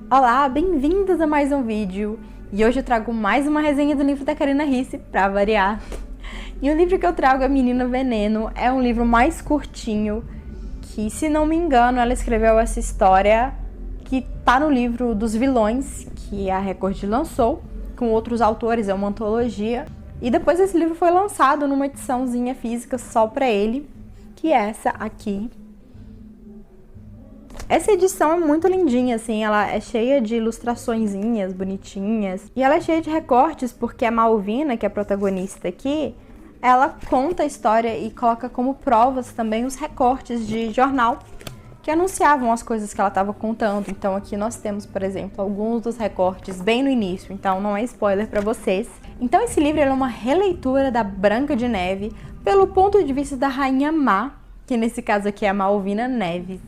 Olá, bem-vindos a mais um vídeo. E hoje eu trago mais uma resenha do livro da Karina Risse, pra variar. E o livro que eu trago é Menina Veneno, é um livro mais curtinho, que se não me engano ela escreveu essa história que tá no livro dos vilões, que a Record lançou, com outros autores, é uma antologia. E depois esse livro foi lançado numa ediçãozinha física só pra ele, que é essa aqui. Essa edição é muito lindinha, assim, ela é cheia de ilustraçõezinhas bonitinhas. E ela é cheia de recortes, porque a Malvina, que é a protagonista aqui, ela conta a história e coloca como provas também os recortes de jornal que anunciavam as coisas que ela estava contando. Então aqui nós temos, por exemplo, alguns dos recortes bem no início, então não é spoiler para vocês. Então esse livro é uma releitura da Branca de Neve pelo ponto de vista da Rainha Má, que nesse caso aqui é a Malvina Neves.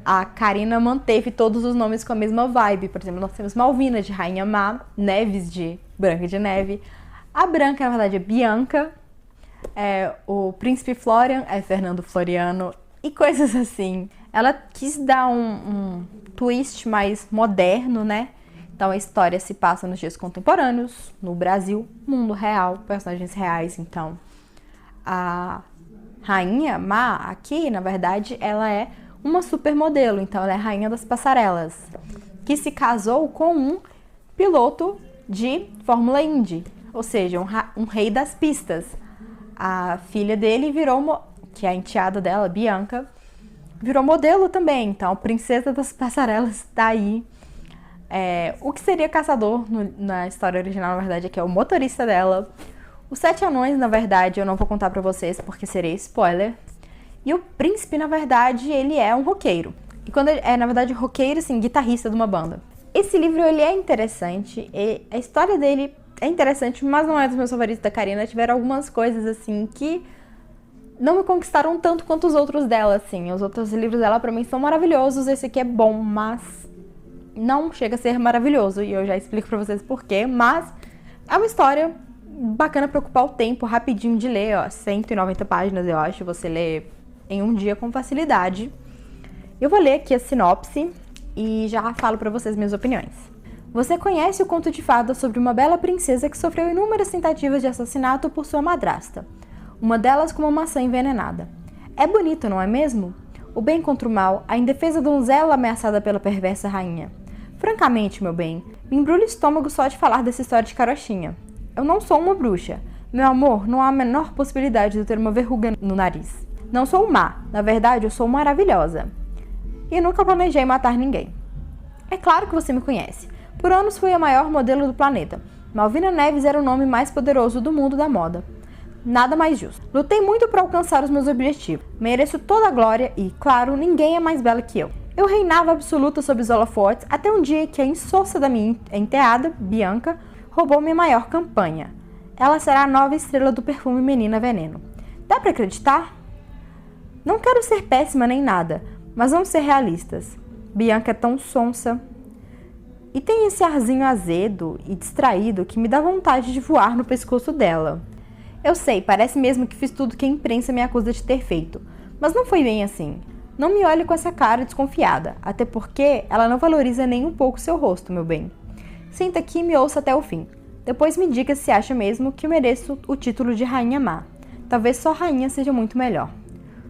A Karina manteve todos os nomes com a mesma vibe. Por exemplo, nós temos Malvina de Rainha Má, Neves de Branca de Neve. A Branca, na verdade, é Bianca. O Príncipe Florian é Fernando Floriano e coisas assim. Ela quis dar um twist mais moderno, né? Então a história se passa nos dias contemporâneos, no Brasil, mundo real, personagens reais. Então a Rainha Má aqui, na verdade, ela é uma supermodelo, então ela é a rainha das passarelas, que se casou com um piloto de Fórmula Indy, ou seja, um rei das pistas. A filha dele virou, que é a enteada dela, Bianca, virou modelo também, então a princesa das passarelas está aí. O que seria caçador na história original, na verdade, é que é o motorista dela. Os 7 anões, na verdade, eu não vou contar pra vocês porque seria spoiler. E o príncipe, na verdade, ele é um roqueiro. E quando ele é, na verdade, roqueiro, assim, guitarrista de uma banda. Esse livro, ele é interessante. E a história dele é interessante, mas não é dos meus favoritos da Karina. Tiveram algumas coisas, assim, que não me conquistaram tanto quanto os outros dela, assim. Os outros livros dela, pra mim, são maravilhosos. Esse aqui é bom, mas não chega a ser maravilhoso. E eu já explico pra vocês por quê. Mas é uma história bacana pra ocupar o tempo, rapidinho de ler, ó. 190 páginas, eu acho. Você lê em um dia com facilidade. Eu vou ler aqui a sinopse e já falo para vocês minhas opiniões. Você conhece o conto de fadas sobre uma bela princesa que sofreu inúmeras tentativas de assassinato por sua madrasta, uma delas com uma maçã envenenada. É bonito, não é mesmo? O bem contra o mal, a indefesa donzela ameaçada pela perversa rainha. Francamente, meu bem, me embrulha o estômago só de falar dessa história de carochinha. Eu não sou uma bruxa. Meu amor, não há a menor possibilidade de eu ter uma verruga no nariz. Não sou má, na verdade eu sou maravilhosa. E nunca planejei matar ninguém. É claro que você me conhece. Por anos fui a maior modelo do planeta. Malvina Neves era o nome mais poderoso do mundo da moda. Nada mais justo. Lutei muito para alcançar os meus objetivos. Mereço toda a glória e, claro, ninguém é mais bela que eu. Eu reinava absoluta sobre os holofotes até um dia que a insossa da minha enteada, Bianca, roubou minha maior campanha. Ela será a nova estrela do perfume Menina Veneno. Dá para acreditar? Não quero ser péssima nem nada, mas vamos ser realistas. Bianca é tão sonsa. E tem esse arzinho azedo e distraído que me dá vontade de voar no pescoço dela. Eu sei, parece mesmo que fiz tudo que a imprensa me acusa de ter feito, mas não foi bem assim. Não me olhe com essa cara desconfiada, até porque ela não valoriza nem um pouco seu rosto, meu bem. Senta aqui e me ouça até o fim. Depois me diga se acha mesmo que eu mereço o título de Rainha Má. Talvez só rainha seja muito melhor.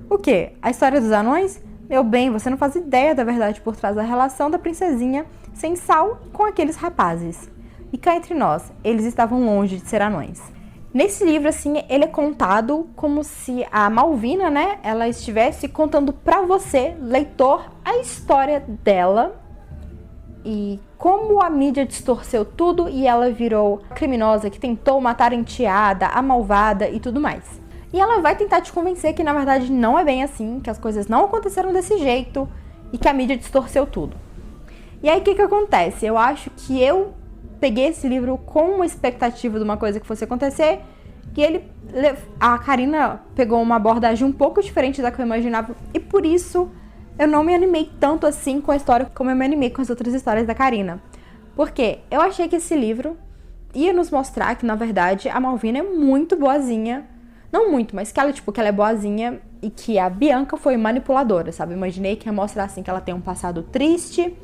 O quê? A história dos anões? Meu bem, você não faz ideia da verdade por trás da relação da princesinha sem sal com aqueles rapazes. E cá entre nós, eles estavam longe de ser anões. Nesse livro, assim, ele é contado como se a Malvina, né, ela estivesse contando pra você, leitor, a história dela e como a mídia distorceu tudo e ela virou a criminosa que tentou matar a enteada, a malvada e tudo mais. E ela vai tentar te convencer que na verdade não é bem assim, que as coisas não aconteceram desse jeito e que a mídia distorceu tudo. E aí o que acontece? Eu acho que eu peguei esse livro com uma expectativa de uma coisa que fosse acontecer e a Karina pegou uma abordagem um pouco diferente da que eu imaginava e por isso eu não me animei tanto assim com a história como eu me animei com as outras histórias da Karina. Porque eu achei que esse livro ia nos mostrar que na verdade a Malvina é muito boazinha. Não muito, mas que ela é boazinha e que a Bianca foi manipuladora, sabe? Eu imaginei que ia mostrar, assim, que ela tem um passado triste,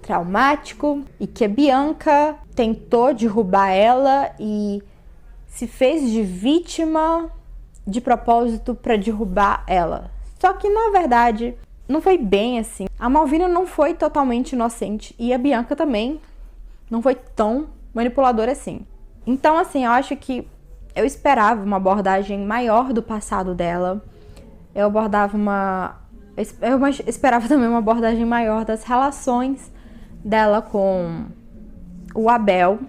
traumático e que a Bianca tentou derrubar ela e se fez de vítima de propósito para derrubar ela. Só que na verdade não foi bem assim. A Malvina não foi totalmente inocente e a Bianca também não foi tão manipuladora assim. Então assim, eu acho que eu esperava uma abordagem maior do passado dela. Eu esperava também uma abordagem maior das relações dela com o Abel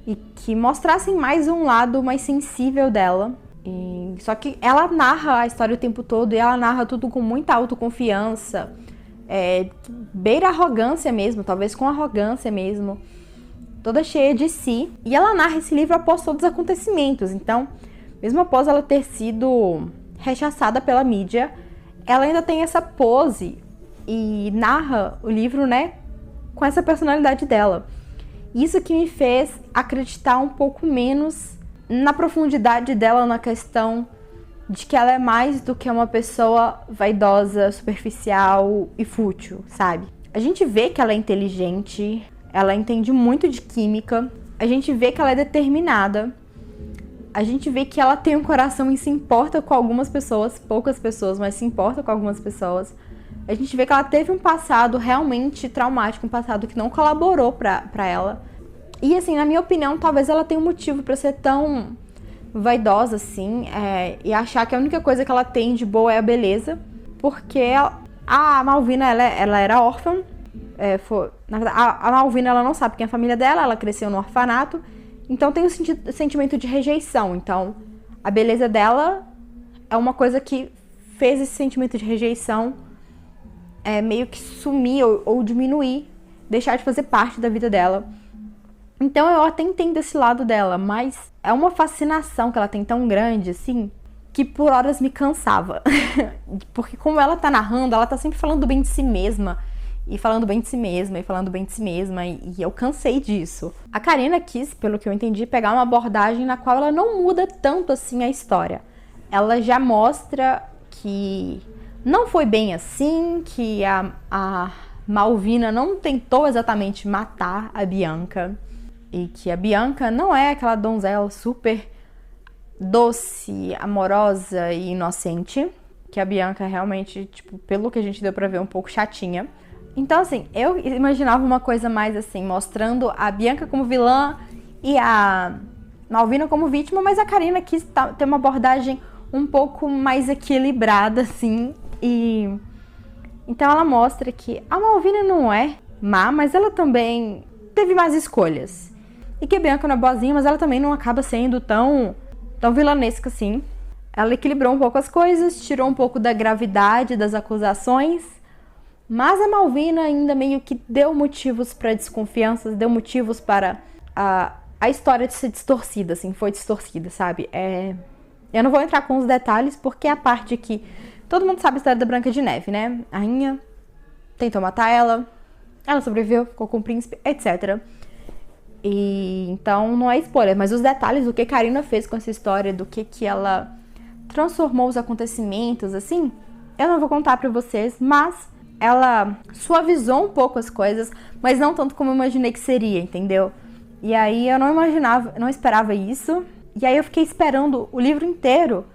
e que mostrassem mais um lado mais sensível dela. Só que ela narra a história o tempo todo e ela narra tudo com muita autoconfiança, beira arrogância mesmo, talvez com arrogância mesmo, toda cheia de si. E ela narra esse livro após todos os acontecimentos. Então, mesmo após ela ter sido rechaçada pela mídia, ela ainda tem essa pose e narra o livro, né, com essa personalidade dela. Isso que me fez acreditar um pouco menos na profundidade dela, na questão de que ela é mais do que uma pessoa vaidosa, superficial e fútil, sabe? A gente vê que ela é inteligente, ela entende muito de química, a gente vê que ela é determinada, a gente vê que ela tem um coração e se importa com algumas pessoas, poucas pessoas, mas se importa com algumas pessoas. A gente vê que ela teve um passado realmente traumático, um passado que não colaborou pra ela. E assim, na minha opinião, talvez ela tenha um motivo pra ser tão vaidosa assim, e achar que a única coisa que ela tem de boa é a beleza. Porque a Malvina, ela era órfã. Na verdade, a Malvina, ela não sabe quem é a família dela, ela cresceu no orfanato. Então tem o sentimento de rejeição. Então a beleza dela é uma coisa que fez esse sentimento de rejeição meio que sumir ou diminuir, deixar de fazer parte da vida dela. Então eu até entendo esse lado dela, mas é uma fascinação que ela tem tão grande assim, que por horas me cansava. Porque como ela tá narrando, ela tá sempre falando bem de si mesma. E falando bem de si mesma, e falando bem de si mesma, e eu cansei disso. A Karina quis, pelo que eu entendi, pegar uma abordagem na qual ela não muda tanto assim a história. Ela já mostra que não foi bem assim, que a Malvina não tentou exatamente matar a Bianca, e que a Bianca não é aquela donzela super doce, amorosa e inocente, que a Bianca realmente, tipo, pelo que a gente deu pra ver, um pouco chatinha. Então, assim, eu imaginava uma coisa mais assim, mostrando a Bianca como vilã e a Malvina como vítima, mas a Karina quis ter uma abordagem um pouco mais equilibrada, assim, e então ela mostra que a Malvina não é má, mas ela também teve mais escolhas. E que a Bianca não é boazinha, mas ela também não acaba sendo tão vilanesca assim. Ela equilibrou um pouco as coisas, tirou um pouco da gravidade das acusações, mas a Malvina ainda meio que deu motivos para desconfianças, deu motivos para a história de ser distorcida, assim, foi distorcida, sabe? Eu não vou entrar com os detalhes, porque é a parte que todo mundo sabe a história da Branca de Neve, né? A rainha tentou matar ela sobreviveu, ficou com o príncipe, etc. E então não é spoiler, mas os detalhes do que Karina fez com essa história, do que ela transformou os acontecimentos, assim, eu não vou contar pra vocês, mas ela suavizou um pouco as coisas, mas não tanto como eu imaginei que seria, entendeu? E aí eu não esperava isso. E aí eu fiquei esperando o livro inteiro,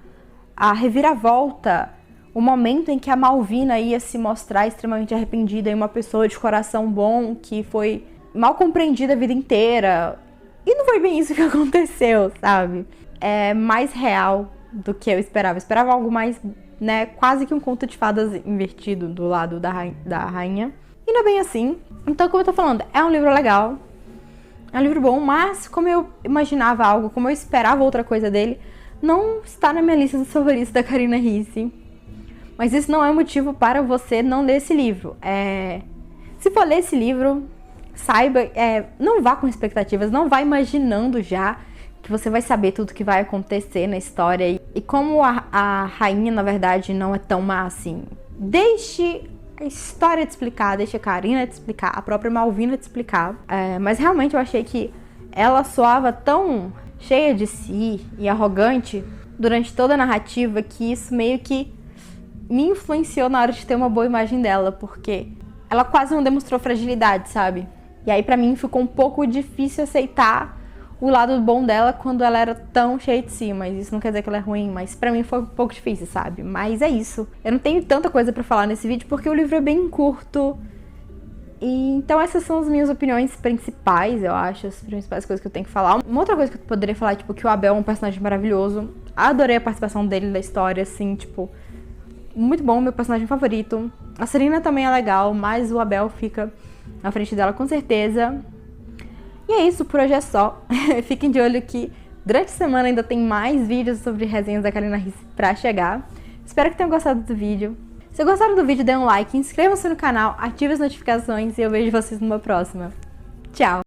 a reviravolta, o momento em que a Malvina ia se mostrar extremamente arrependida e uma pessoa de coração bom que foi mal compreendida a vida inteira. E não foi bem isso que aconteceu, sabe? É mais real do que eu esperava. Eu esperava algo mais, né, quase que um conto de fadas invertido do lado da rainha. E não é bem assim. Então, como eu tô falando, é um livro legal. É um livro bom, mas como eu imaginava algo, como eu esperava outra coisa dele, não está na minha lista dos favoritos da Karina Ricci. Mas isso não é motivo para você não ler esse livro. Se for ler esse livro, saiba, não vá com expectativas, não vá imaginando já que você vai saber tudo que vai acontecer na história. E como a rainha, na verdade, não é tão má assim, deixe a história te explicar, deixa a Karina te explicar, a própria Malvina te explicar. Mas realmente eu achei que ela soava tão cheia de si e arrogante durante toda a narrativa que isso meio que me influenciou na hora de ter uma boa imagem dela, porque ela quase não demonstrou fragilidade, sabe? E aí pra mim ficou um pouco difícil aceitar o lado bom dela quando ela era tão cheia de si, mas isso não quer dizer que ela é ruim, mas pra mim foi um pouco difícil, sabe? Mas é isso. Eu não tenho tanta coisa pra falar nesse vídeo porque o livro é bem curto. E então essas são as minhas opiniões principais, eu acho, as principais coisas que eu tenho que falar. Uma outra coisa que eu poderia falar é, tipo, que o Abel é um personagem maravilhoso. Adorei a participação dele na história, assim, tipo, muito bom, meu personagem favorito. A Serena também é legal, mas o Abel fica na frente dela com certeza. E é isso, por hoje é só. Fiquem de olho que durante a semana ainda tem mais vídeos sobre resenhas da Carolina Riss pra chegar. Espero que tenham gostado do vídeo. Se gostaram do vídeo, dê um like, inscrevam-se no canal, ative as notificações e eu vejo vocês numa próxima. Tchau!